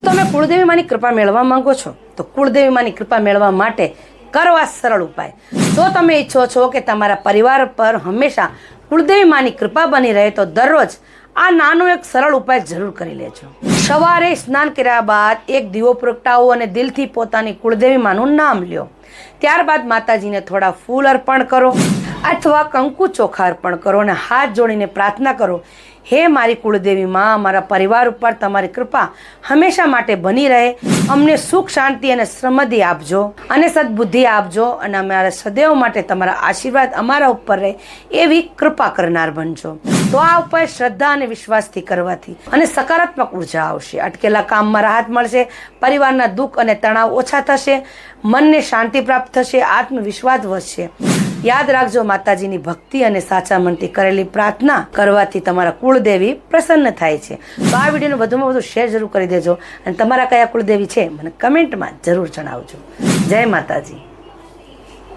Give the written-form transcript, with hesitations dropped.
તમે કુળદેવી માની કૃપા મેળવવા માંગો છો તો કુળદેવી માની કૃપા મેળવવા માટે કરો આ સરળ ઉપાય। જો તમે ઈચ્છો છો કે તમારા પરિવાર પર હંમેશા કુળદેવી માની કૃપા બની રહે તો દરરોજ આ નાનો એક સરળ ઉપાય જરૂર કરી લેજો। સવારે સ્નાન કર્યા બાદ એક દીવો પ્રગટાવો અને દિલથી પોતાની કુળદેવી માનું નામ લ્યો। ત્યારબાદ માતાજીને થોડા ફૂલ અર્પણ કરો અથવા કંકુ ચોખા અર્પણ કરો અને હાથ જોડીને પ્રાર્થના કરો, હે મારી કુળદેવી માં, અમારા પરિવાર ઉપર તમારી કૃપા હંમેશા માટે બની રહે, અમને સુખ શાંતિ અને સમૃદ્ધિ આપજો અને સદબુદ્ધિ આપજો અને અમારા સદૈવ માટે તમારા આશીર્વાદ અમારા ઉપર રહે એવી કૃપા કરનાર બનજો। તો આ ઉપાય શ્રદ્ધા અને વિશ્વાસથી કરવાથી અને સકારાત્મક ઉર્જા આવશે, અટકેલા કામમાં રાહત મળશે, પરિવારના દુઃખ અને તણાવ ઓછા થશે, મનને શાંતિ પ્રાપ્ત થશે, આત્મવિશ્વાસ વધશે। યાદ રાખજો, માતાજીની ભક્તિ અને સાચા મનથી કરેલી પ્રાર્થના કરવાથી તમારા કુળદેવી પ્રસન્ન થાય છે। તો આ વિડીયોને વધુમાં વધુ શેર જરૂર કરી દેજો અને તમારા કયા કુળદેવી છે મને કમેન્ટમાં જરૂર જણાવજો। જય માતાજી।